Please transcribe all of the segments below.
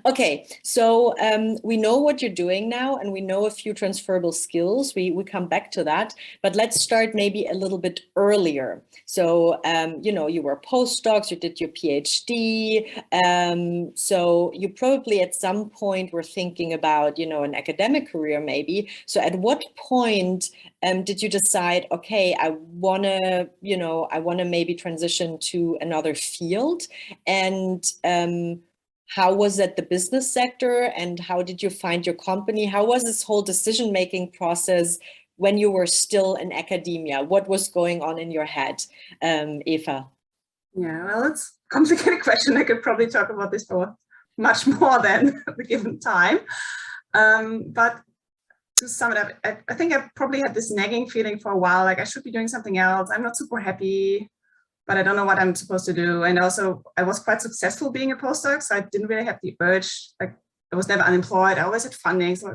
Okay, so we know what you're doing now, and we know a few transferable skills. We come back to that, but let's start maybe a little bit earlier. So, you know, you were postdocs, you did your PhD. So you probably at some point were thinking about, you know, an academic career maybe. So at what point did you decide, okay, I wanna, you know, I wanna maybe transition to another field? And how was that the business sector, and how did you find your company? How was this whole decision-making process when you were still in academia? What was going on in your head, Eva? Yeah, well, it's a complicated question. I could probably talk about this for much more than the given time. But to sum it up, I think I probably had this nagging feeling for a while, like I should be doing something else. I'm not super happy, but I don't know what I'm supposed to do. And also I was quite successful being a postdoc, so I didn't really have the urge, like I was never unemployed. I always had funding. So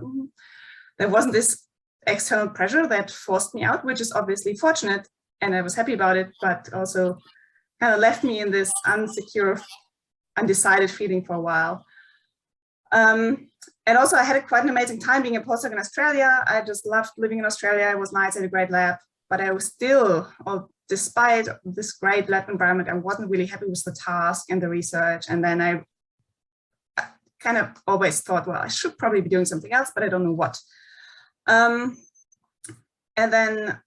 there wasn't this external pressure that forced me out, which is obviously fortunate. And I was happy about it, but also kind of left me in this unsecure, undecided feeling for a while. And also I had quite an amazing time being a postdoc in Australia. I just loved living in Australia. It was nice, I had a great lab, but I was still, despite this great lab environment, I wasn't really happy with the task and the research. And then I kind of always thought, well, I should probably be doing something else, but I don't know what. And then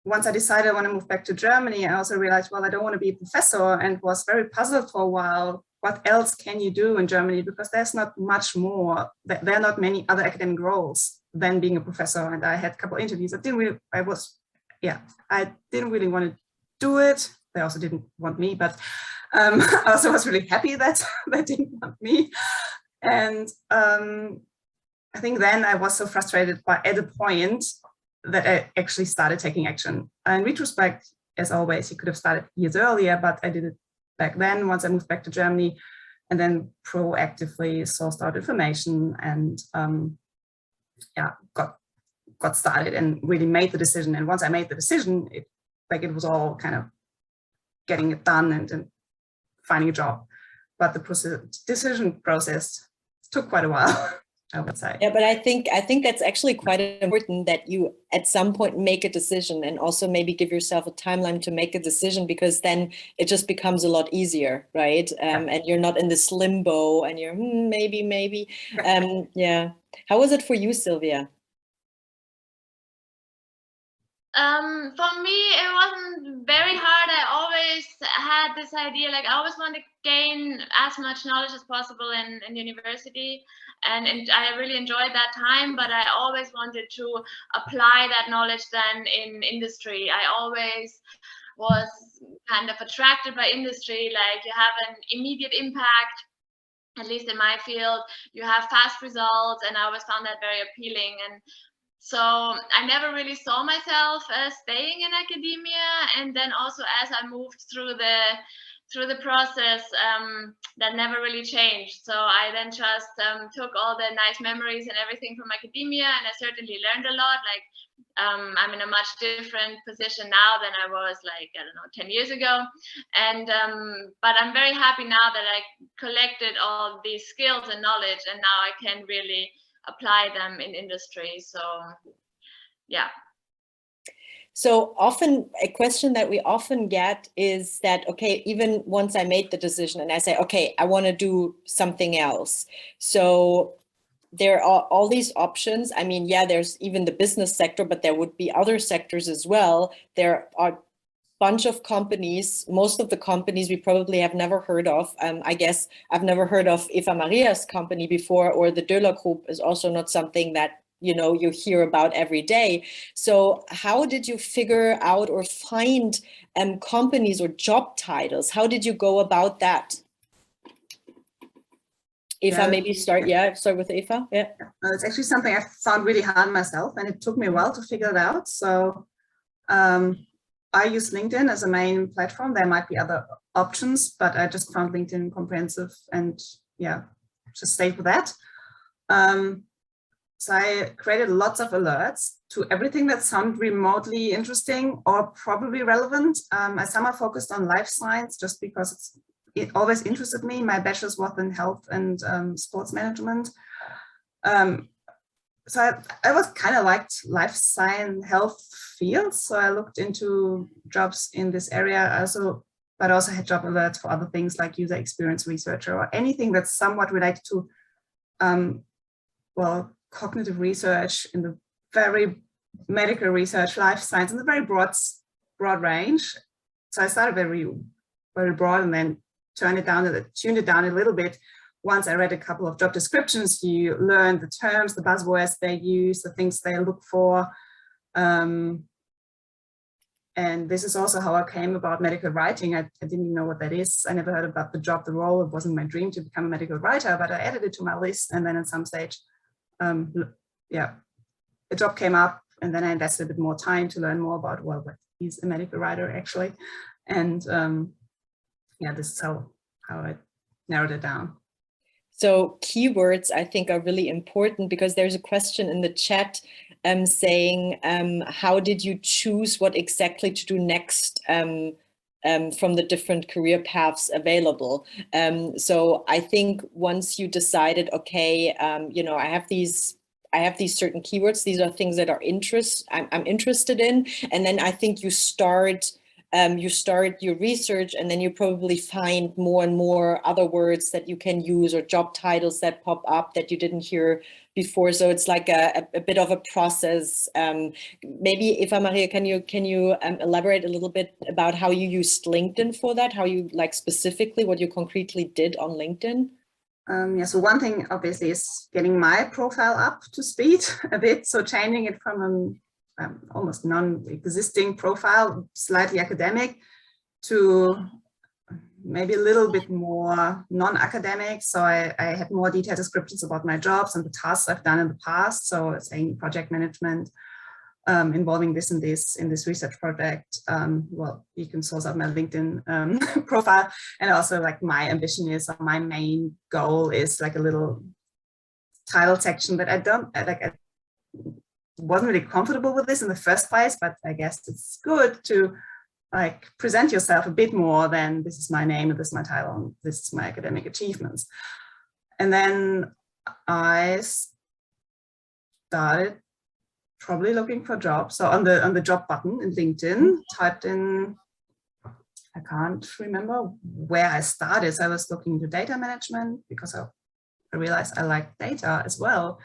once I decided I want to move back to Germany, I also realized, well, I don't want to be a professor, and was very puzzled for a while. What else can you do in Germany? Because there's not much more, there are not many other academic roles than being a professor. And I had a couple of interviews. I didn't really want to do it. They also didn't want me, but I also was really happy that they didn't want me. And I think then I was so frustrated at a point that I actually started taking action. In retrospect, as always, you could have started years earlier, but I did it back then once I moved back to Germany, and then proactively sourced out information and got started and really made the decision. And once I made the decision, it was all kind of getting it done and finding a job. But the decision process took quite a while, I would say. Yeah, but I think that's actually quite important that you at some point make a decision, and also maybe give yourself a timeline to make a decision, because then it just becomes a lot easier, right? And you're not in this limbo and you're maybe. Yeah. How was it for you, Silvia? For me, it wasn't very hard. I always had this idea, like I always wanted to gain as much knowledge as possible in university, and I really enjoyed that time, but I always wanted to apply that knowledge then in industry. I always was kind of attracted by industry, like you have an immediate impact, at least in my field, you have fast results, and I always found that very appealing. And so I never really saw myself staying in academia. And then also as I moved through the process, that never really changed. So I then just took all the nice memories and everything from academia, and I certainly learned a lot. Like I'm in a much different position now than I was, like, I don't know, 10 years ago. And but I'm very happy now that I collected all these skills and knowledge, and now I can really apply them in industry. So yeah. So often a question that we often get is that, okay, even once I made the decision and I say, okay, I want to do something else. So there are all these options. I mean, yeah, there's even the business sector, but there would be other sectors as well. There are bunch of companies. Most of the companies we probably have never heard of. I guess I've never heard of Eva-Maria's company before, or the Döhler Group is also not something that, you know, you hear about every day. So how did you figure out or find companies or job titles? How did you go about that? Eva, maybe start with Eva. Yeah. It's actually something I found really hard myself, and it took me a while to figure it out. So I use LinkedIn as a main platform. There might be other options, but I just found LinkedIn comprehensive, and yeah, just stayed with that. So I created lots of alerts to everything that sounded remotely interesting or probably relevant. I somehow focused on life science just because it's it always interested me. My bachelor's was in health and sports management. So I was kind of liked life science health fields. So I looked into jobs in this area also, but also had job alerts for other things like user experience researcher or anything that's somewhat related to, well, cognitive research in the very medical research, life science, in the very broad range. So I started very broad and then tuned it down a little bit. Once I read a couple of job descriptions, you learn the terms, the buzzwords they use, the things they look for. And this is also how I came about medical writing. I didn't even know what that is. I never heard about the job, the role. It wasn't my dream to become a medical writer, but I added it to my list. And then at some stage, yeah, a job came up, and then I invested a bit more time to learn more about, well, what is a medical writer actually. And yeah, this is how I narrowed it down. So keywords, I think, are really important, because there's a question in the chat saying, how did you choose what exactly to do next from the different career paths available? So I think once you decided, okay, you know, I have these certain keywords, these are things that are I'm interested in, and then I think you start your research, and then you probably find more and more other words that you can use, or job titles that pop up that you didn't hear before. So it's like a bit of a process. Maybe Eva-Maria, can you elaborate a little bit about how you used LinkedIn for that? How you, like, specifically what you concretely did on LinkedIn? Yeah, so one thing obviously is getting my profile up to speed a bit. So changing it from an almost non-existing profile, slightly academic, to maybe a little bit more non-academic. So I had more detailed descriptions about my jobs and the tasks I've done in the past. So saying project management, involving this and this in this research project. Well, you can source out my LinkedIn profile. And also, like, my ambition is, my main goal is like a little title section, but I wasn't really comfortable with this in the first place, but I guess it's good to, like, present yourself a bit more than this is my name and this is my title and this is my academic achievements. And then I started probably looking for jobs. So on the job button in LinkedIn, typed in, I can't remember where I started. So I was looking into data management, because I realized I like data as well.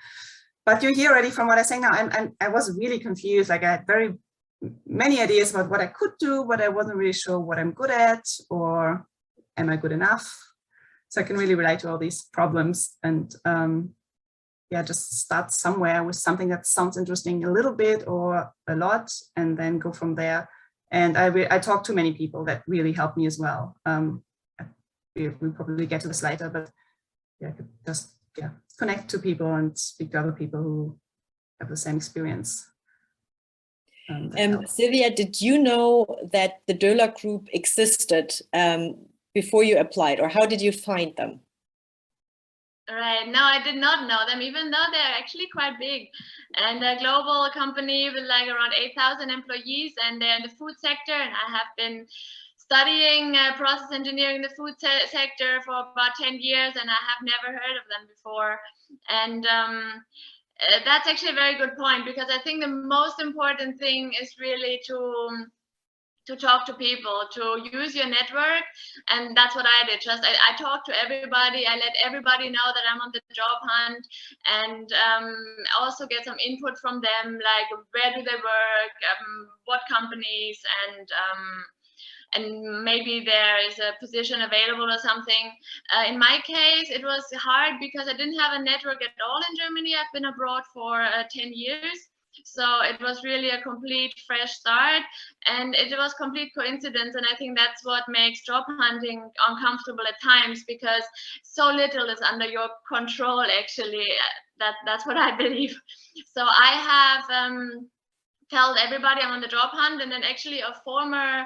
But you hear already from what I'm saying now, and I was really confused. Like, I had very many ideas about what I could do, but I wasn't really sure what I'm good at, or am I good enough? So I can really relate to all these problems, and yeah, just start somewhere with something that sounds interesting a little bit or a lot, and then go from there. And I talked to many people that really helped me as well. We'll probably get to this later, but yeah, just connect to people and speak to other people who have the same experience. Silvia, did you know that the Döhler Group existed before you applied, or how did you find them? Right. No, I did not know them, even though they're actually quite big. And a global company with like around 8,000 employees, and they're in the food sector. And I have been studying process engineering in the food sector for about 10 years, and I have never heard of them before. And that's actually a very good point, because I think the most important thing is really to talk to people, to use your network. And that's what I did. Just I talked to everybody. I let everybody know that I'm on the job hunt, and also get some input from them, like where do they work, what companies, and maybe there is a position available or something. In my case, it was hard because I didn't have a network at all in Germany. I've been abroad for 10 years. So it was really a complete fresh start, and it was complete coincidence. And I think that's what makes job hunting uncomfortable at times, because so little is under your control, actually. That's what I believe. So I have told everybody I'm on the job hunt, and then actually a former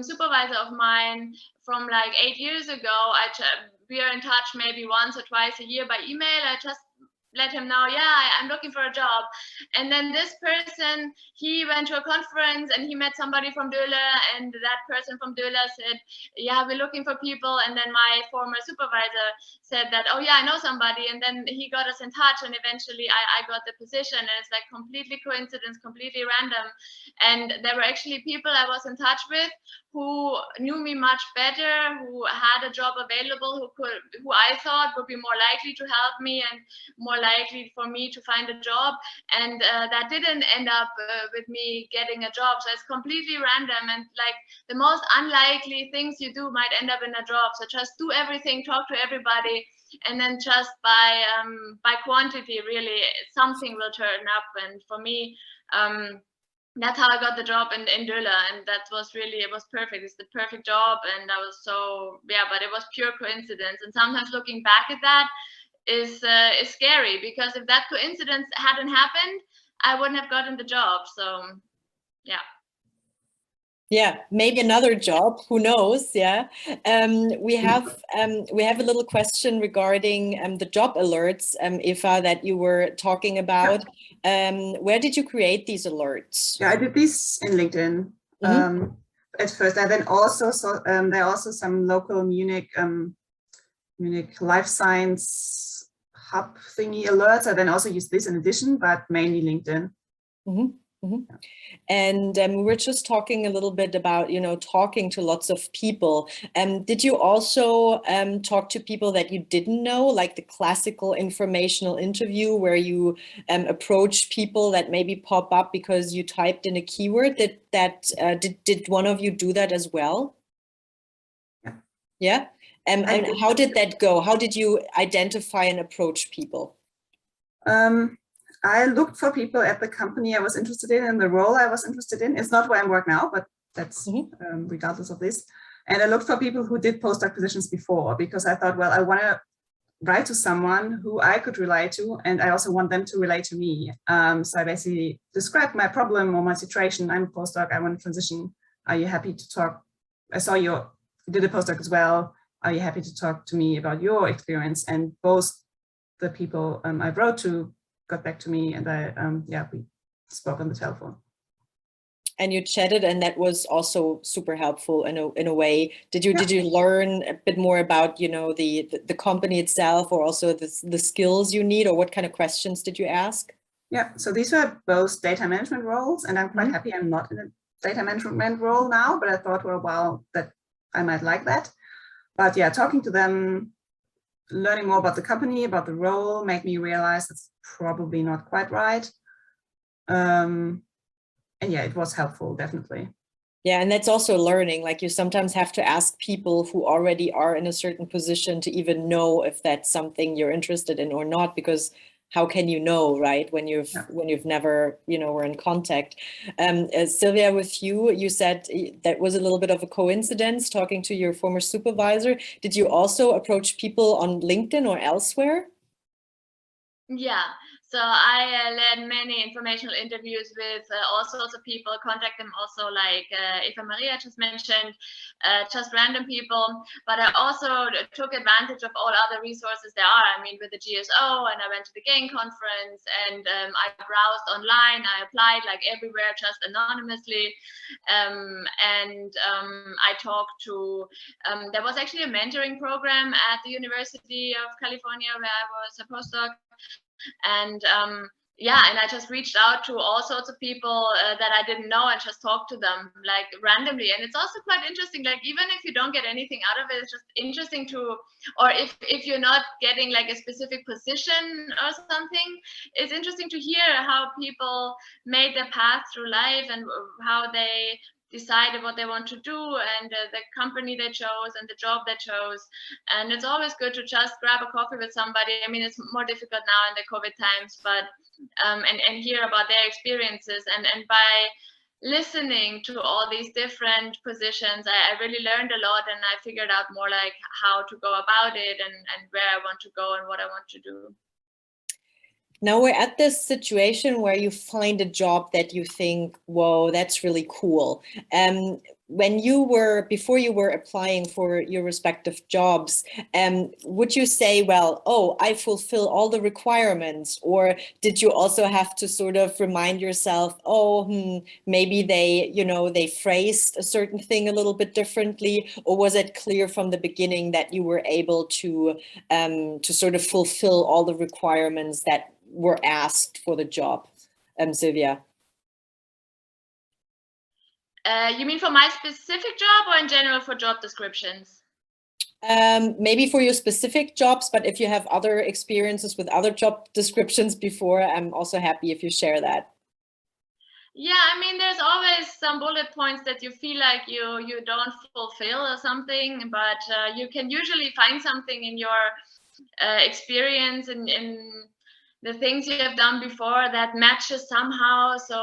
supervisor of mine from like 8 years ago, we are in touch maybe once or twice a year by email. I just let him know, yeah, I'm looking for a job. And then this person, he went to a conference and he met somebody from Döhler, and that person from Döhler said, yeah, we're looking for people. And then my former supervisor said that, oh yeah, I know somebody. And then he got us in touch, and eventually I got the position. And it's like completely coincidence, completely random. And there were actually people I was in touch with who knew me much better, who had a job available, who I thought would be more likely to help me and more likely for me to find a job. And that didn't end up with me getting a job. So it's completely random, and like the most unlikely things you do might end up in a job. So just do everything, talk to everybody, and then just by quantity, really, something will turn up. And for me, that's how I got the job in Döhler, and that was really, it was perfect. It's the perfect job, and I was so, yeah, but it was pure coincidence. And sometimes looking back at that is scary, because if that coincidence hadn't happened, I wouldn't have gotten the job. So yeah. Yeah, maybe another job, who knows? Yeah. We have a little question regarding the job alerts, Eva, that you were talking about. Where did you create these alerts? Yeah, I did these in LinkedIn at first, and then also there are also some local Munich life science hub thingy alerts. I then also use this in addition, but mainly LinkedIn. And we were just talking a little bit about, you know, talking to lots of people. Did you also talk to people that you didn't know, like the classical informational interview where you approach people that maybe pop up because you typed in a keyword? Did one of you do that as well? Yeah. And how did that go? How did you identify and approach people? I looked for people at the company I was interested in and the role I was interested in. It's not where I work now, but that's regardless of this. And I looked for people who did postdoc positions before, because I thought, well, I want to write to someone who I could relate to, and I also want them to relate to me. So I basically described my problem or my situation. I'm a postdoc, I want to transition. Are you happy to talk? I saw you did a postdoc as well. Are you happy to talk to me about your experience? And both the people I wrote to got back to me, and we spoke on the telephone. And you chatted, and that was also super helpful in a way. Did you learn a bit more about, you know, the company itself, or also the skills you need, or what kind of questions did you ask? Yeah, so these were both data management roles, and I'm quite happy I'm not in a data management role now, but I thought, well, wow, that I might like that. But yeah, talking to them, learning more about the company, about the role, made me realize it's probably not quite right. And yeah, it was helpful, definitely. Yeah, and that's also learning. Like, you sometimes have to ask people who already are in a certain position to even know if that's something you're interested in or not, because how can you know, right, when you've never, you know, were in contact. Silvia, with you, you said that was a little bit of a coincidence, talking to your former supervisor. Did you also approach people on LinkedIn or elsewhere? Yeah, so I led many informational interviews with all sorts of people, contact them also, like Eva-Maria just mentioned, just random people. But I also took advantage of all other resources there are. I mean, with the GSO, and I went to the GAIN conference, and I browsed online. I applied like everywhere, just anonymously. I talked to, there was actually a mentoring program at the University of California where I was a postdoc. And I just reached out to all sorts of people that I didn't know, and just talked to them like randomly. And it's also quite interesting, like even if you don't get anything out of it, it's just interesting to, or if you're not getting like a specific position or something, it's interesting to hear how people made their path through life, and how they decided what they want to do, and the company they chose, and the job they chose. And it's always good to just grab a coffee with somebody. I mean, it's more difficult now in the COVID times, but and hear about their experiences, and by listening to all these different positions, I really learned a lot, and I figured out more like how to go about it, and where I want to go and what I want to do. Now we're at this situation where you find a job that you think, whoa, that's really cool. before you were applying for your respective jobs, would you say, well, oh, I fulfill all the requirements, or did you also have to sort of remind yourself, oh, maybe they phrased a certain thing a little bit differently, or was it clear from the beginning that you were able to sort of fulfill all the requirements that were asked for the job, Silvia? You mean for my specific job or in general for job descriptions? Maybe for your specific jobs, but if you have other experiences with other job descriptions before, I'm also happy if you share that. Yeah, I mean, there's always some bullet points that you feel like you don't fulfill or something, but you can usually find something in your experience and in the things you have done before that matches somehow. So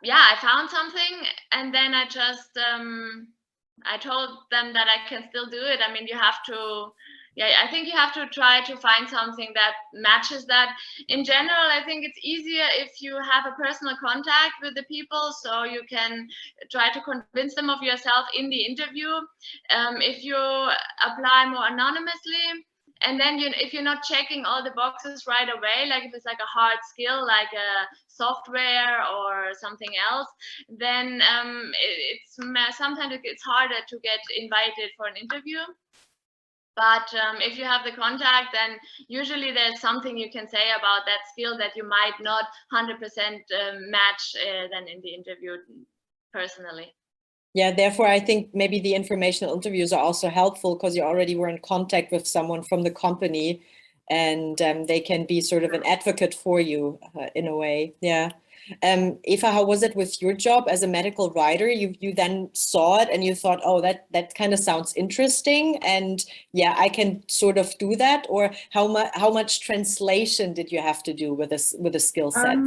I found something, and then I just I told them that I can still do it. I mean, I think you have to try to find something that matches that. In general, I think it's easier if you have a personal contact with the people, so you can try to convince them of yourself in the interview. If you apply more anonymously, and then if you're not checking all the boxes right away, like if it's like a hard skill, like a software or something else, then sometimes it's harder to get invited for an interview. But if you have the contact, then usually there's something you can say about that skill that you might not 100% match then in the interview personally. Yeah, therefore, I think maybe the informational interviews are also helpful because you already were in contact with someone from the company, and they can be sort of an advocate for you in a way. Yeah. Eva, how was it with your job as a medical writer? You then saw it and you thought, oh, that kind of sounds interesting, and yeah, I can sort of do that. Or how much translation did you have to do with the skill sets?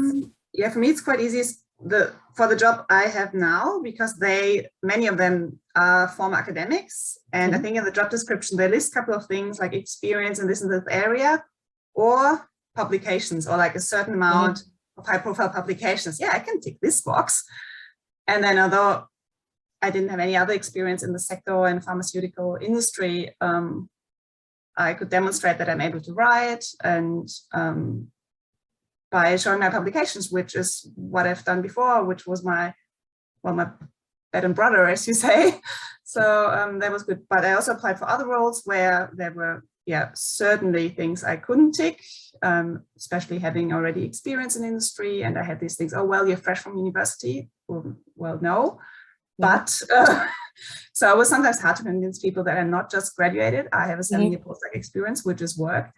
Yeah, for me it's quite easy for the job I have now, because many of them are former academics, and I think in the job description they list a couple of things like experience in this and this area, or publications, or like a certain amount of high-profile publications. Yeah, I can tick this box. And then, although I didn't have any other experience in the sector and pharmaceutical industry, I could demonstrate that I'm able to write, and by showing my publications, which is what I've done before, which was my bread and butter, as you say. So that was good. But I also applied for other roles where there were, certainly things I couldn't tick, especially having already experience in industry. And I had these things, oh, well, you're fresh from university. Well, no. But so it was sometimes hard to convince people that I'm not just graduated. I have a 7-year postdoc experience, which is work.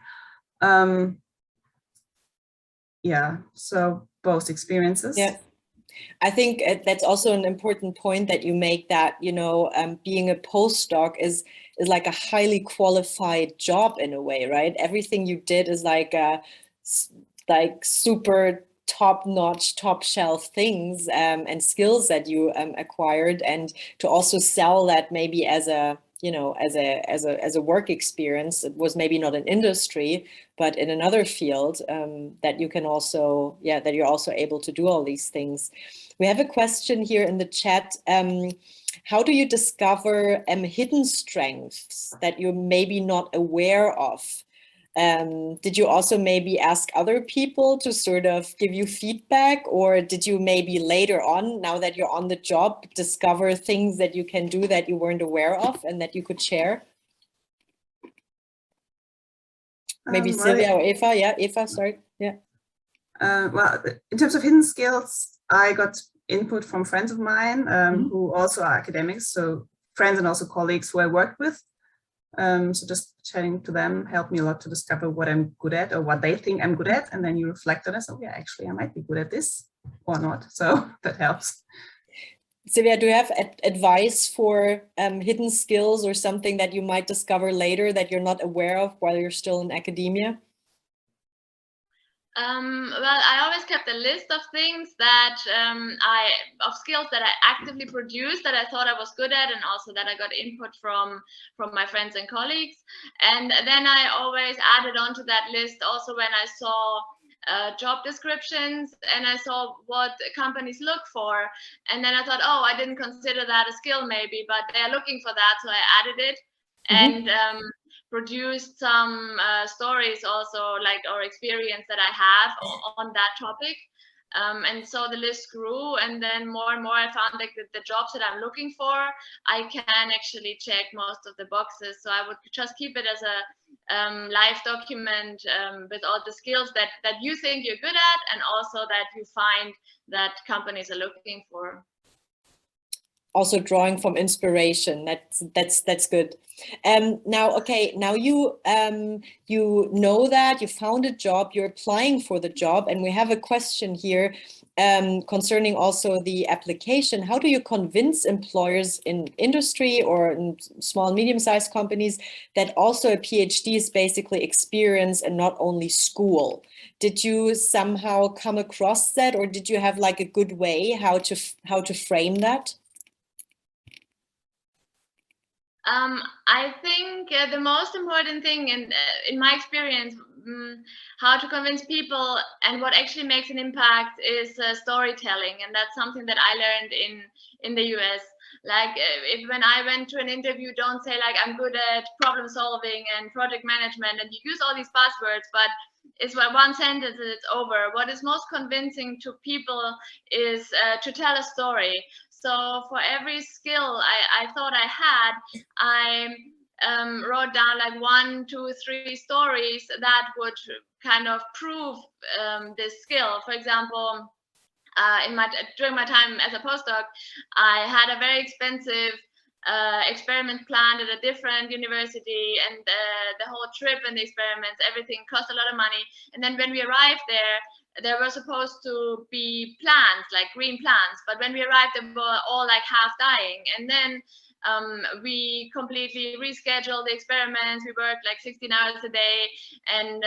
Yeah, so both experiences. Yeah, I think that's also an important point that you make, that, being a postdoc is like a highly qualified job in a way, right? Everything you did is like super top-notch, top-shelf things and skills that you acquired, and to also sell that maybe as a work experience. It was maybe not an industry, but in another field, that you can also, that you're also able to do all these things. We have a question here in the chat. How do you discover hidden strengths that you're maybe not aware of? Did you also maybe ask other people to sort of give you feedback, or did you maybe later on, now that you're on the job, discover things that you can do that you weren't aware of and that you could share? Maybe Silvia or Eva. Yeah, Eva, start. Yeah. Well, in terms of hidden skills, I got input from friends of mine who also are academics, so friends and also colleagues who I worked with. So just chatting to them helped me a lot to discover what I'm good at, or what they think I'm good at, and then you reflect on it. So yeah, actually I might be good at this or not. So that helps. Silvia, do you have advice for hidden skills or something that you might discover later that you're not aware of while you're still in academia? Well, I always kept a list of things that of skills that I actively produced, that I thought I was good at, and also that I got input from my friends and colleagues. And then I always added on to that list also when I saw job descriptions, and I saw what companies look for, and then I thought, oh, I didn't consider that a skill maybe, but they're looking for that, so I added it. And produced some stories also, like, or experience that I have on that topic. And so the list grew, and then more and more I found like that the jobs that I'm looking for, I can actually check most of the boxes. So I would just keep it as a live document with all the skills that you think you're good at, and also that you find that companies are looking for. Also drawing from inspiration. That's good. Now you you know that you found a job, you're applying for the job, and we have a question here concerning also the application. How do you convince employers in industry or in small and medium-sized companies that also a PhD is basically experience and not only school? Did you somehow come across that, or did you have like a good way how to frame that? I think the most important thing in my experience, how to convince people and what actually makes an impact is storytelling. And that's something that I learned in the US. Like when I went to an interview, don't say like, I'm good at problem solving and project management, and you use all these buzzwords, but it's one sentence and it's over. What is most convincing to people is to tell a story. So for every skill I thought I had, I wrote down like 1, 2, 3 stories that would kind of prove this skill. For example, during my time as a postdoc, I had a very expensive experiment planned at a different university, and the whole trip and the experiments, everything cost a lot of money. And then when we arrived there were supposed to be plants, like green plants, but when we arrived, they were all like half dying. And then we completely rescheduled the experiments. We worked like 16 hours a day and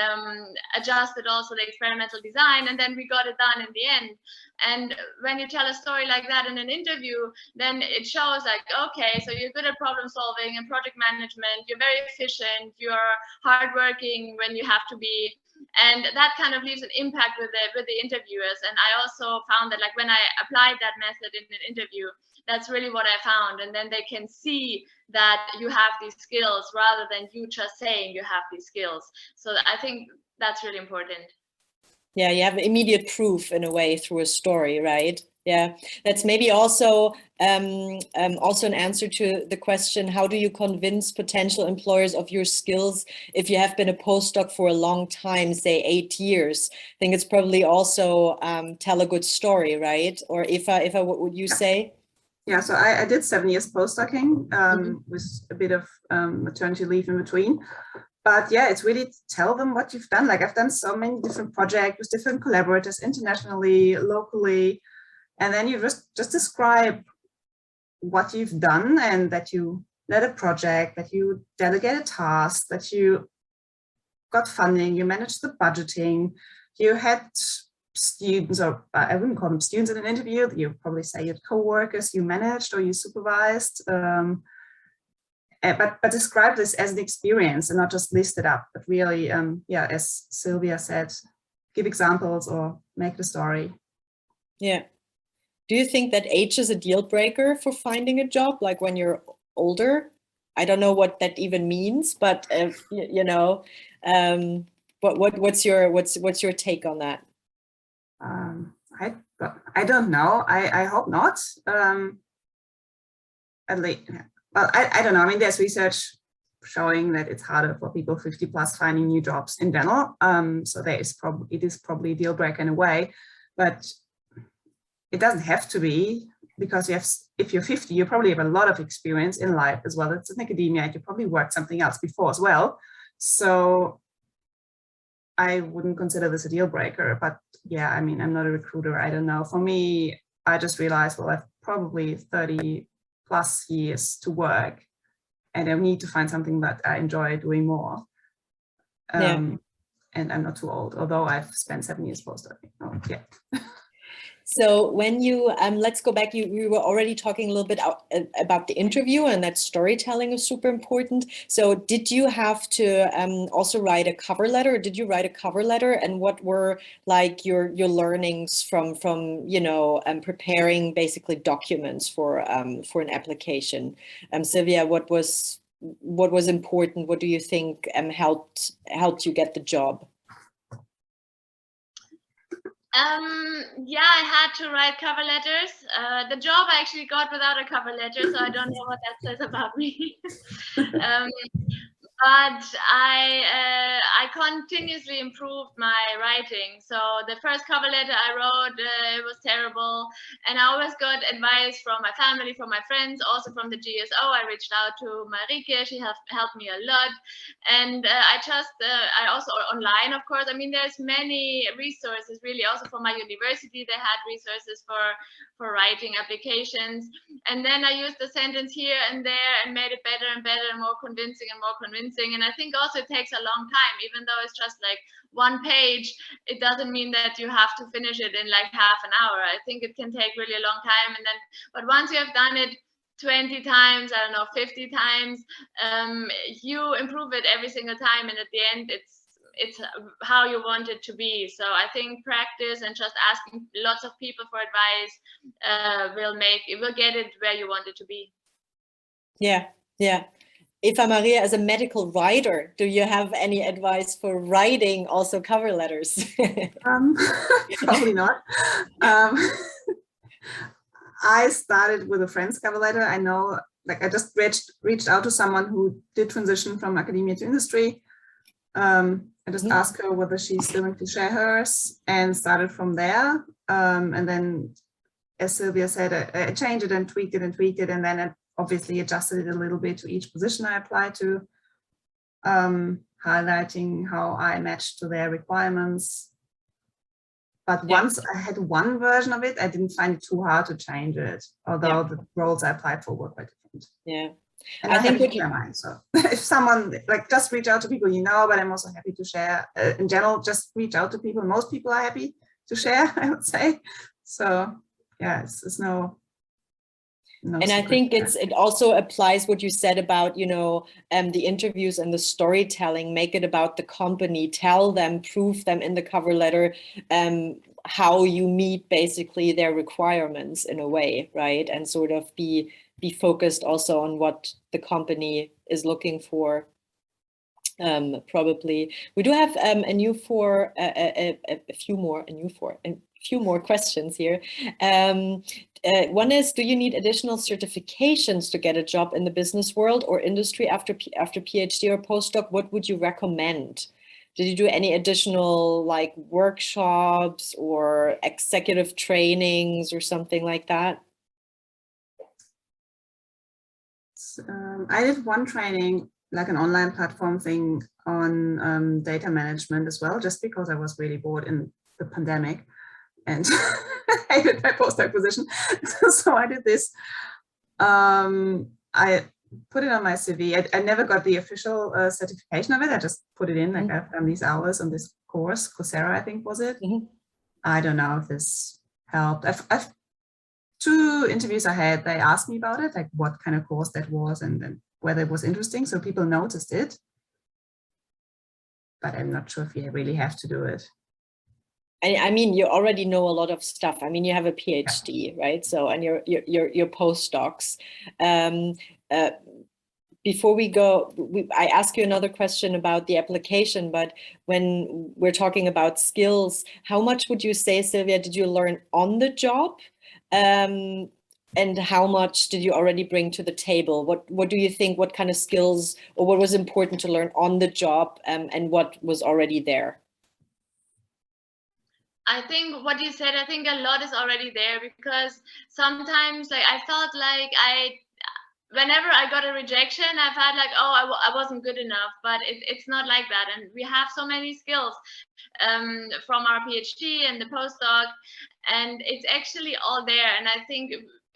adjusted also the experimental design, and then we got it done in the end. And when you tell a story like that in an interview, then it shows like, okay, so you're good at problem solving and project management, you're very efficient, you're hardworking when you have to be. And that kind of leaves an impact with the interviewers. And I also found that like when I applied that method in an interview, that's really what I found. And then they can see that you have these skills rather than you just saying you have these skills. So I think that's really important. Yeah, you have immediate proof in a way through a story, right? Yeah, that's maybe also also an answer to the question, how do you convince potential employers of your skills if you have been a postdoc for a long time, say 8 years? I think it's probably also tell a good story, right? Or Eva, what would you say? Yeah, so I did 7 years postdocing with a bit of maternity leave in between. But yeah, it's really to tell them what you've done. Like I've done so many different projects with different collaborators internationally, locally. And then you just describe what you've done, and that you led a project, that you delegated tasks, that you got funding, you managed the budgeting, you had students, or I wouldn't call them students in an interview, you probably say you had co-workers you managed or you supervised. But describe this as an experience and not just list it up, but really, yeah, as Silvia said, give examples or make the story. Yeah. Do you think that age is a deal breaker for finding a job, like when you're older? I don't know what that even means, but you know, what's your take on that? I don't know. I hope not. At least, well, I don't know. I mean, there's research showing that it's harder for people 50 plus finding new jobs in general. So it is probably a deal breaker in a way, but it doesn't have to be, because if you're 50, you probably have a lot of experience in life as well. It's in academia, and you probably worked something else before as well. So I wouldn't consider this a deal breaker, but yeah, I mean, I'm not a recruiter. I don't know. For me, I just realized, well, I've probably 30 plus years to work, and I need to find something that I enjoy doing more. And I'm not too old, although I've spent 7 years postdoc. Oh, yeah. So when you, let's go back, we were already talking a little bit about the interview, and that storytelling is super important. So did you have to also write a cover letter? Or did you write a cover letter, and what were like your learnings from you know, preparing basically documents for an application? Silvia, what was important? What do you think helped you get the job? Yeah, I had to write cover letters. The job I actually got without a cover letter, so I don't know what that says about me. But I continuously improved my writing. So the first cover letter I wrote, it was terrible. And I always got advice from my family, from my friends, also from the GSO. I reached out to Marike. She helped me a lot. And I also online, of course. I mean, there's many resources, really. Also for my university, they had resources for writing applications. And then I used the sentence here and there and made it better and better and more convincing and more convincing. And I think also it takes a long time, even though it's just like one page, it doesn't mean that you have to finish it in like half an hour. I think it can take really a long time. And then, but once you have done it 20 times, I don't know, 50 times, you improve it every single time. And at the end, it's how you want it to be. So I think practice and just asking lots of people for advice will get it where you want it to be. Yeah, yeah. Eva-Maria, as a medical writer, do you have any advice for writing also cover letters? Probably not. I started with a friend's cover letter. I know, like, I just reached out to someone who did transition from academia to industry. I just asked her whether she's willing to share hers and started from there. And then, as Silvia said, I changed it and tweaked it, and then I obviously adjusted it a little bit to each position I applied to, highlighting how I matched to their requirements. But once I had one version of it, I didn't find it too hard to change it, although the roles I applied for were quite different. Yeah. And I think in mind. So if someone, like, just reach out to people you know, but I'm also happy to share. In general, just reach out to people. Most people are happy to share, I would say. So yeah, it's no and I think it also applies what you said about, you know, the interviews and the storytelling. Make it about the company. Tell them, prove them in the cover letter how you meet basically their requirements in a way, right? And sort of be focused also on what the company is looking for. Probably we do have a few more questions here. One is, do you need additional certifications to get a job in the business world or industry after PhD or postdoc? What would you recommend? Did you do any additional like workshops or executive trainings or something like that? I did one training, like an online platform thing on data management as well, just because I was really bored in the pandemic and hated my postdoc position. So I did this. I put it on my CV. I never got the official certification of it. I just put it in, like, I've done these hours on this course, Coursera, I think was it. I don't know if this helped. I've 2 interviews I had, they asked me about it, like what kind of course that was and whether it was interesting. So people noticed it, but I'm not sure if you really have to do it. I mean, you already know a lot of stuff. I mean, you have a PhD, right? So, and your postdocs. Before we go, I ask you another question about the application, but when we're talking about skills, how much would you say, Silvia, did you learn on the job? And how much did you already bring to the table? What do you think, what kind of skills, or what was important to learn on the job, and what was already there? I think what you said, I think a lot is already there, because sometimes, like, I felt like whenever I got a rejection, I felt like, oh, I wasn't good enough, but it's not like that. And we have so many skills from our PhD and the postdoc, and it's actually all there. And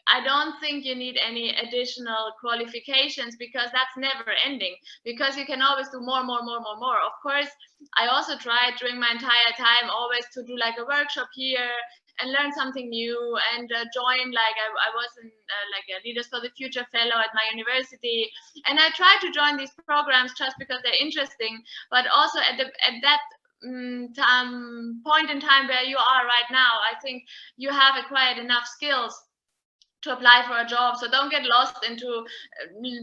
I don't think you need any additional qualifications, because that's never ending, because you can always do more. Of course, I also tried during my entire time always to do like a workshop here and learn something new, and join, like I was in like a Leaders for the Future fellow at my university, and I try to join these programs just because they're interesting, but also at that point in time where you are right now, I think you have acquired enough skills to apply for a job. So don't get lost into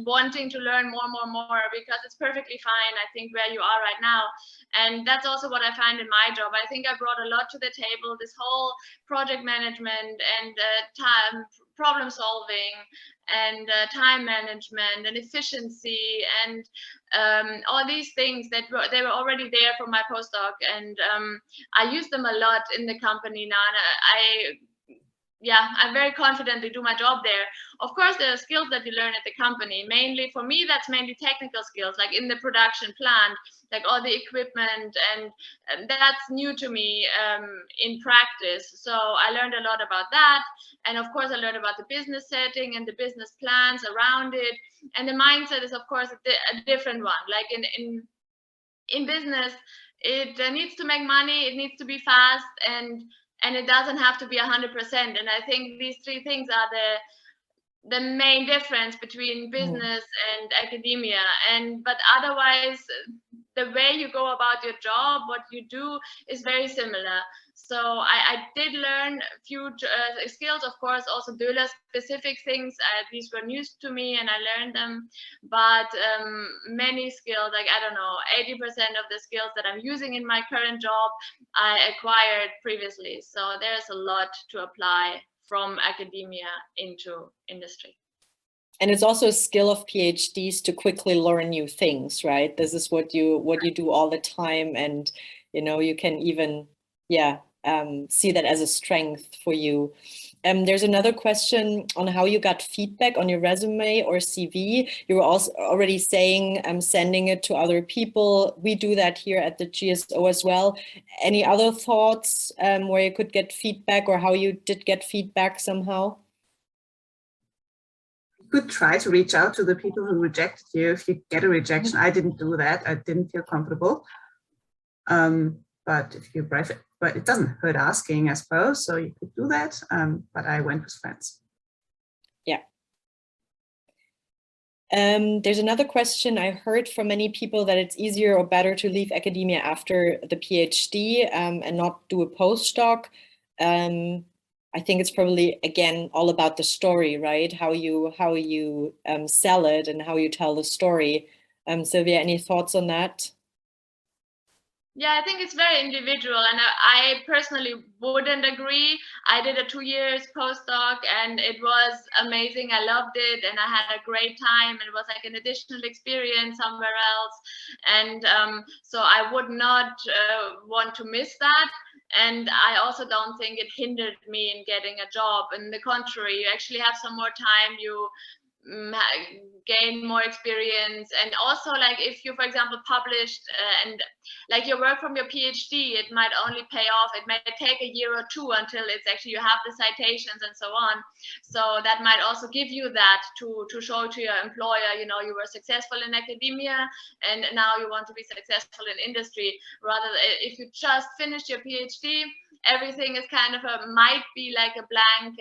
wanting to learn more, because it's perfectly fine, I think, where you are right now. And that's also what I find in my job. I think I brought a lot to the table, this whole project management and time problem solving and time management and efficiency and all these things that they were already there for my postdoc, and I use them a lot in the company now, and I'm very confident to do my job there. Of course, there are skills that you learn at the company. Mainly, for me, that's mainly technical skills, like in the production plant, like all the equipment, and that's new to me in practice. So I learned a lot about that. And of course, I learned about the business setting and the business plans around it. And the mindset is, of course, a different one. Like in business, it needs to make money, it needs to be fast, and it doesn't have to be 100%. And I think these three things are the main difference between business and academia. But otherwise, the way you go about your job, what you do, is very similar. So I did learn a few skills, of course, also Döhler specific things. These were news to me and I learned them. But many skills, like, I don't know, 80% of the skills that I'm using in my current job, I acquired previously. So there's a lot to apply from academia into industry. And it's also a skill of PhDs to quickly learn new things, right? This is what you do all the time, and you can even see that as a strength for you. There's another question on how you got feedback on your resume or CV. You were also already saying sending it to other people. We do that here at the GSO as well. Any other thoughts where you could get feedback, or how you did get feedback somehow? You could try to reach out to the people who rejected you if you get a rejection. I didn't do that. I didn't feel comfortable. But if you're brave, but it doesn't hurt asking, I suppose. So you could do that. But I went with friends. Yeah. There's another question. I heard from many people that it's easier or better to leave academia after the PhD and not do a postdoc. I think it's probably, again, all about the story, right? How you sell it and how you tell the story. Silvia, any thoughts on that? Yeah, I think it's very individual, and I personally wouldn't agree. I did a 2 years postdoc and it was amazing. I loved it and I had a great time. It was like an additional experience somewhere else. And so I would not want to miss that. And I also don't think it hindered me in getting a job. On the contrary, you actually have some more time. You gain more experience, and also, like, if you, for example, published and like your work from your PhD, it might only pay off. It might take a year or two until it's actually you have the citations and so on. So that might also give you that to show to your employer, you were successful in academia and now you want to be successful in industry. Rather, if you just finished your PhD, everything is kind of might be like a blank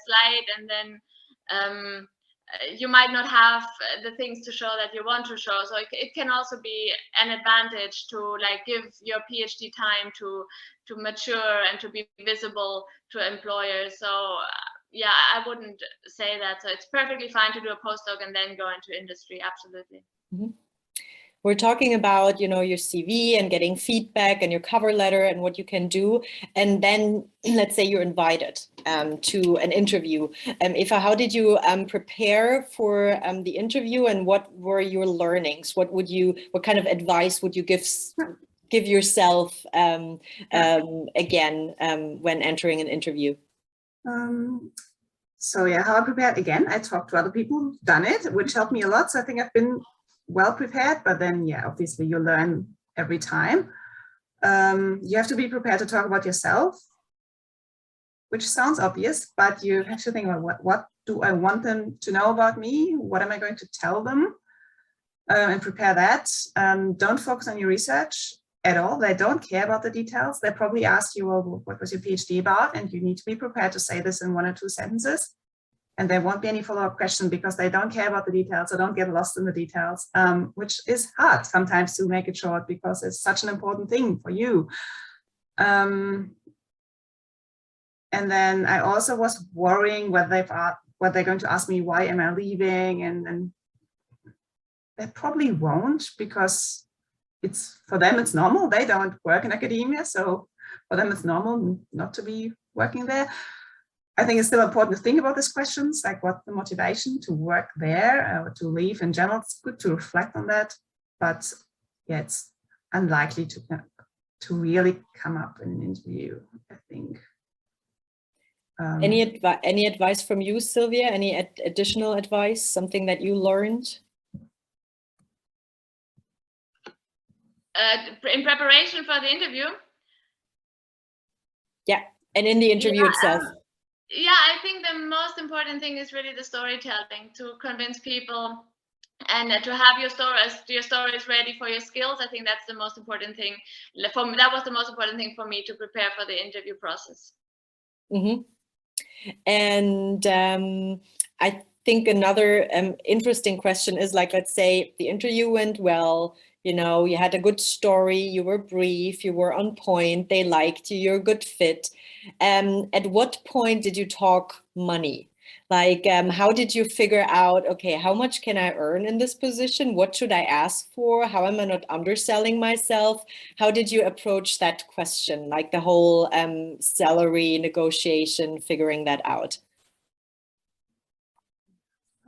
slide, and then you might not have the things to show that you want to show. So it can also be an advantage to like give your PhD time to mature and to be visible to employers. So yeah, I wouldn't say that. So it's perfectly fine to do a postdoc and then go into industry. Absolutely. Mm-hmm. We're talking about, your CV and getting feedback and your cover letter and what you can do. And then let's say you're invited to an interview. Eva, how did you prepare for the interview, and what were your learnings? What kind of advice would you give yourself again when entering an interview? So yeah, how I prepared, again, I talked to other people who've done it, which helped me a lot. So I think I've been well prepared, but then yeah, obviously you learn every time. You have to be prepared to talk about yourself, which sounds obvious, but you have to think about what do I want them to know about me? What am I going to tell them? And prepare that. Don't focus on your research. at all. They don't care about the details. They probably ask you, well, what was your PhD about? And you need to be prepared to say this in 1 or 2 sentences. And there won't be any follow-up question because they don't care about the details. So don't get lost in the details, which is hard sometimes to make it short because it's such an important thing for you. And then I also was worrying what they're going to ask me, why am I leaving? And they probably won't, because for them it's normal. They don't work in academia, so for them it's normal not to be working there. I think it's still important to think about these questions, like what's the motivation to work there or to leave in general. It's good to reflect on that, but yeah, it's unlikely to really come up in an interview, I think. Any advice from you, Silvia? Any additional advice? Something that you learned? In preparation for the interview? Yeah, and in the interview itself. Yeah, I think the most important thing is really the storytelling, to convince people and to have your stories ready for your skills. I think that's the most important thing. That was the most important thing for me to prepare for the interview process. Mm-hmm. And I think another interesting question is, like, let's say the interview went well, you know, you had a good story, you were brief, you were on point, they liked you, you're a good fit. At what point did you talk money? Like, how did you figure out, okay, how much can I earn in this position? What should I ask for? How am I not underselling myself? How did you approach that question? Like the whole salary negotiation, figuring that out?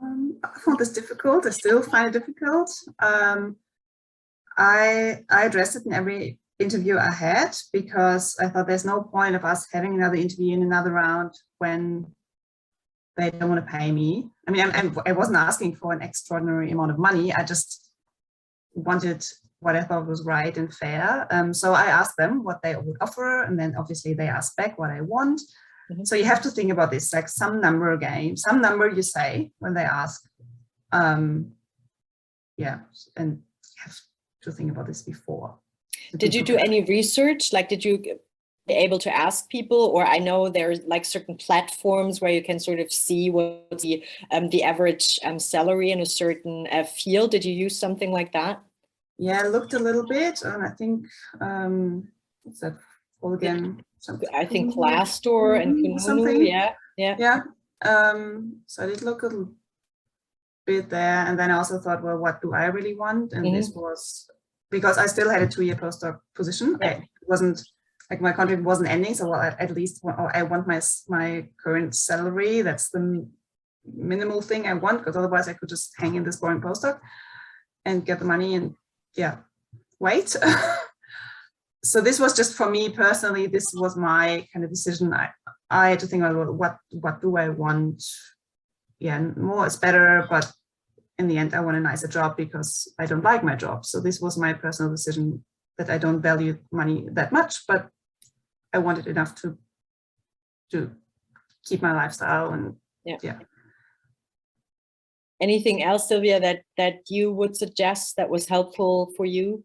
I found this difficult. I still find it difficult. I addressed it in every interview I had, because I thought there's no point of us having another interview in another round when they don't want to pay me. I mean, I wasn't asking for an extraordinary amount of money. I just wanted what I thought was right and fair. So I asked them what they would offer, and then obviously they asked back what I want. Mm-hmm. So you have to think about this, like some number game, some number you say when they ask. Yeah, and you have to think about this before. Did you do any research? Like, did you be able to ask people? Or I know there's like certain platforms where you can sort of see what the average salary in a certain field. Did you use something like that? Yeah, I looked a little bit, and I think what's that called again? I think Glassdoor and Kununu, something. Yeah. So I did look a little bit there, and then I also thought, well, what do I really want? And this was because I still had a 2-year postdoc position. Yeah. It wasn't like my contract wasn't ending, so at least I want my current salary. That's the minimal thing I want, because otherwise I could just hang in this boring postdoc and get the money and wait. So this was just for me personally. This was my kind of decision. I had to think about what do I want. Yeah, more is better, but in the end, I want a nicer job because I don't like my job. So this was my personal decision, that I don't value money that much, but I wanted enough to keep my lifestyle. And yeah. Anything else, Silvia, that you would suggest that was helpful for you?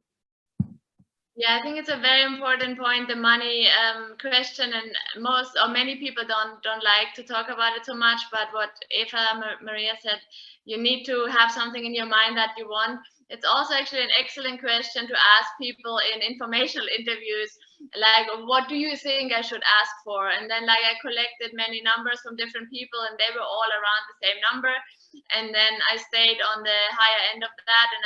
Yeah, I think it's a very important point, the money question, and many people don't like to talk about it so much. But what Eva-Maria said, you need to have something in your mind that you want. It's also actually an excellent question to ask people in informational interviews, like, what do you think I should ask for? And then, like, I collected many numbers from different people, and they were all around the same number. And then I stayed on the higher end of that, and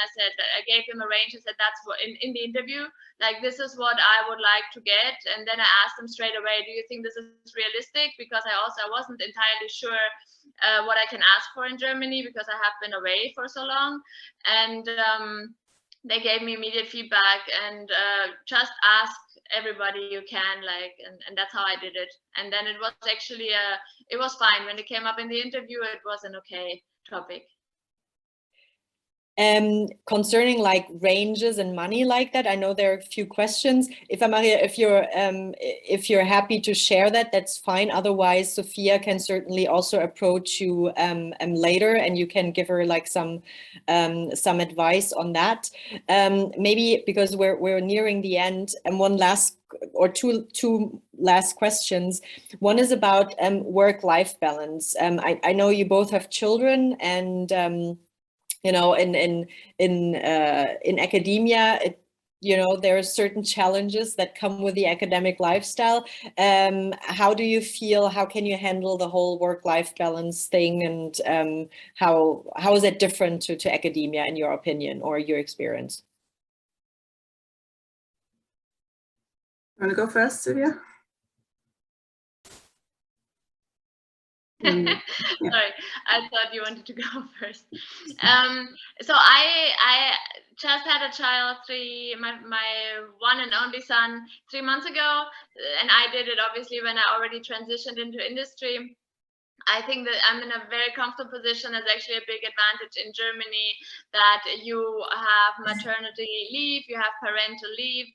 I gave him a range. I said, that's what in the interview, like, this is what I would like to get. And then I asked them straight away, do you think this is realistic? Because I wasn't entirely sure what I can ask for in Germany, because I have been away for so long. And they gave me immediate feedback, and just ask everybody you can, like, and that's how I did it. And then it was actually it was fine when it came up in the interview. It was an okay topic. Concerning like ranges and money like that, I know there are a few questions. Eva-Maria, if you're happy to share that, that's fine. Otherwise, Sophia can certainly also approach you later, and you can give her like some advice on that. Maybe because we're nearing the end, and one last or two last questions. One is about work-life balance. I know you both have children, and you know, in academia, there are certain challenges that come with the academic lifestyle. How do you feel? How can you handle the whole work-life balance thing? And how is it different to academia, in your opinion or your experience? Want to go first, Silvia? Yeah. Sorry, I thought you wanted to go first. So I just had a child, my one and only son, 3 months ago, and I did it obviously when I already transitioned into industry. I think that I'm in a very comfortable position. There's actually a big advantage in Germany that you have maternity leave, you have parental leave,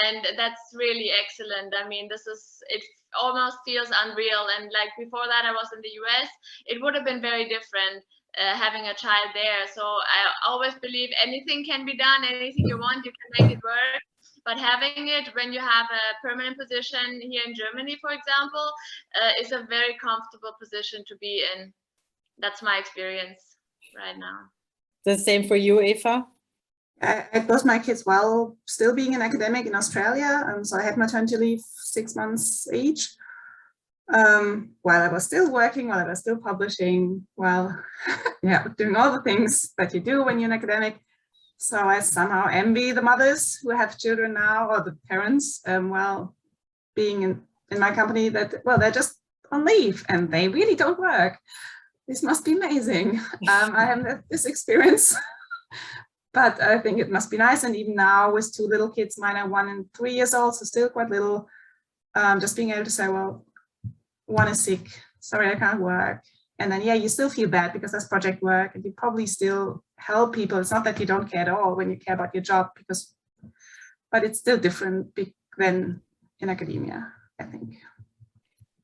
and that's really excellent. I mean, it almost feels unreal. And like before that, I was in the US, it would have been very different having a child there. So I always believe anything can be done, anything you want, you can make it work. But having it when you have a permanent position here in Germany, for example, is a very comfortable position to be in. That's my experience right now. The same for you, Eva? I had both my kids while still being an academic in Australia. So I had maternity leave 6 months each. While I was still working, while I was still publishing, while doing all the things that you do when you're an academic. So I somehow envy the mothers who have children now, or the parents, while being in my company, that, well, they're just on leave and they really don't work. This must be amazing. I haven't had this experience, but I think it must be nice. And even now with 2 little kids, mine are 1 and 3 years old, so still quite little, just being able to say, well, one is sick, sorry, I can't work. And then, you still feel bad because that's project work and you probably still help people. It's not that you don't care at all when you care about your job, but it's still different than in academia, I think.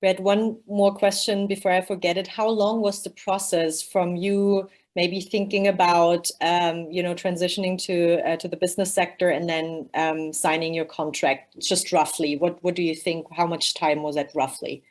We had one more question before I forget it. How long was the process from you maybe thinking about, transitioning to the business sector and then signing your contract? Just roughly, what do you think? How much time was that roughly?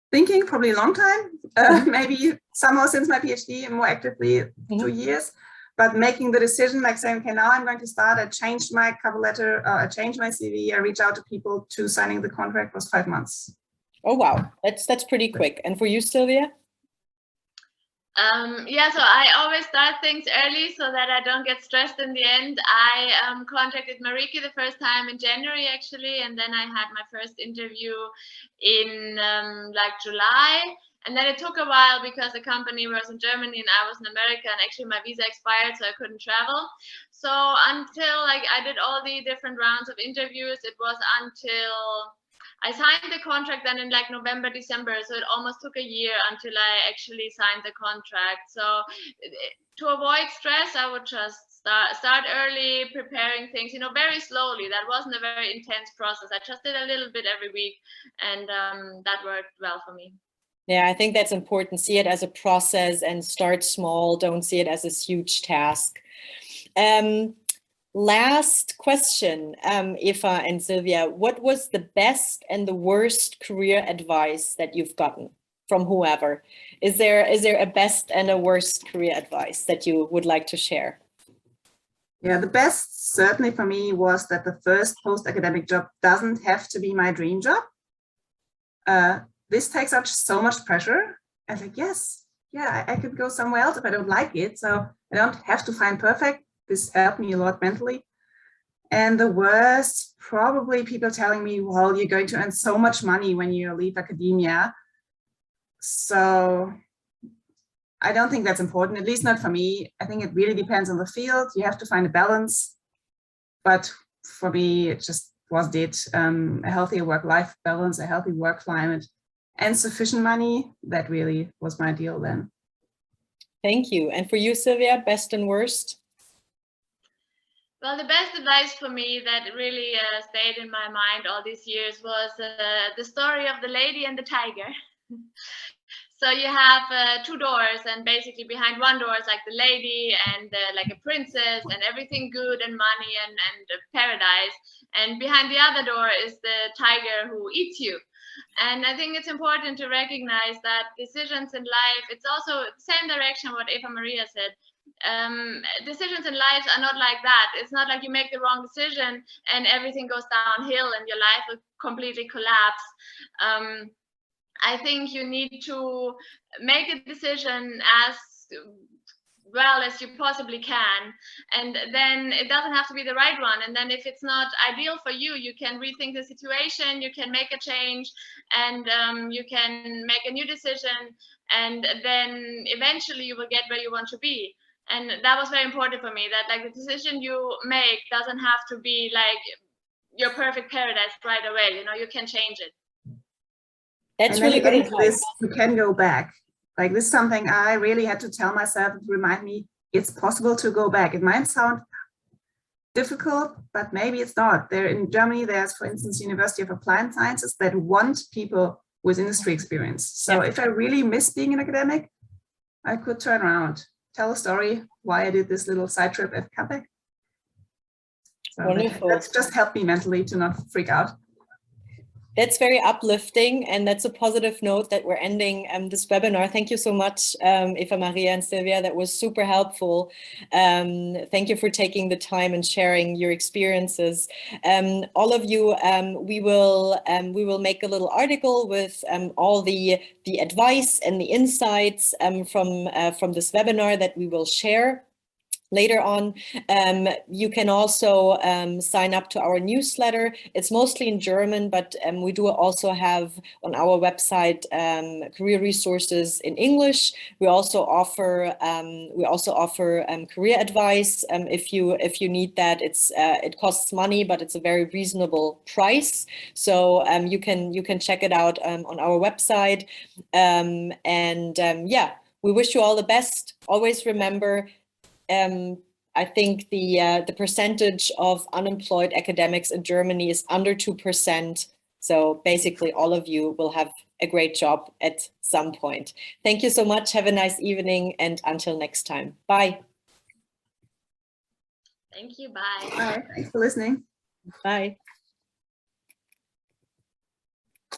Thinking probably a long time, maybe somehow since my PhD and more actively 2 years, but making the decision, like saying, okay, now I'm going to start, I changed my cover letter, I changed my CV, I reached out to people, to signing the contract was 5 months. Oh, wow. That's pretty quick. And for you, Silvia? So I always start things early so that I don't get stressed in the end. I contacted Mariki the first time in January, actually, and then I had my first interview in July. And then it took a while because the company was in Germany and I was in America, and actually my visa expired, so I couldn't travel. So until I did all the different rounds of interviews, it was until I signed the contract then in November, December. So it almost took a year until I actually signed the contract. So to avoid stress, I would just start early, preparing things, very slowly. That wasn't a very intense process. I just did a little bit every week, and that worked well for me. Yeah, I think that's important. See it as a process and start small. Don't see it as a huge task. Last question, Eva and Silvia, what was the best and the worst career advice that you've gotten from whoever? Is there a best and a worst career advice that you would like to share? Yeah, the best certainly for me was that the first post-academic job doesn't have to be my dream job. This takes out so much pressure. I think, I could go somewhere else if I don't like it. So I don't have to find perfect. This helped me a lot mentally. And the worst, probably people telling me, well, you're going to earn so much money when you leave academia. So I don't think that's important, at least not for me. I think it really depends on the field. You have to find a balance. But for me, it just a healthy work-life balance, a healthy work climate, and sufficient money. That really was my deal then. Thank you. And for you, Silvia, best and worst? Well, the best advice for me that really stayed in my mind all these years was the story of the lady and the tiger. So you have two doors, and basically behind one door is like the lady and like a princess and everything good and money and paradise. And behind the other door is the tiger who eats you. And I think it's important to recognize that decisions in life, it's also the same direction what Eva-Maria said. Decisions in life are not like that. It's not like you make the wrong decision and everything goes downhill and your life will completely collapse. I think you need to make a decision as well as you possibly can, and then it doesn't have to be the right one. And then if it's not ideal for you, you can rethink the situation, you can make a change, and you can make a new decision, and then eventually you will get where you want to be. And that was very important for me, that like the decision you make doesn't have to be like your perfect paradise right away. You know, you can change it. That's really good advice. You can go back. Like this is something I really had to tell myself and remind me it's possible to go back. It might sound difficult, but maybe it's not. There in Germany, there's, for instance, University of Applied Sciences that want people with industry experience. So if I really miss being an academic, I could turn around, tell a story why I did this little side trip at Capec. So that's just helped me mentally to not freak out. That's very uplifting, and that's a positive note that we're ending this webinar. Thank you so much, Eva-Maria and Silvia. That was super helpful. Thank you for taking the time and sharing your experiences. All of you, we will make a little article with all the advice and the insights from this webinar that we will share later on. You can also sign up to our newsletter. It's mostly in German, but we do also have on our website career resources in English. We also offer career advice if you need that. It costs money, but it's a very reasonable price. So you can check it out on our website. Yeah, we wish you all the best. Always remember, I think the percentage of unemployed academics in Germany is under 2%. So basically all of you will have a great job at some point. Thank you so much. Have a nice evening, and until next time. Bye. Thank you. Bye. Bye. Thanks for listening. Bye.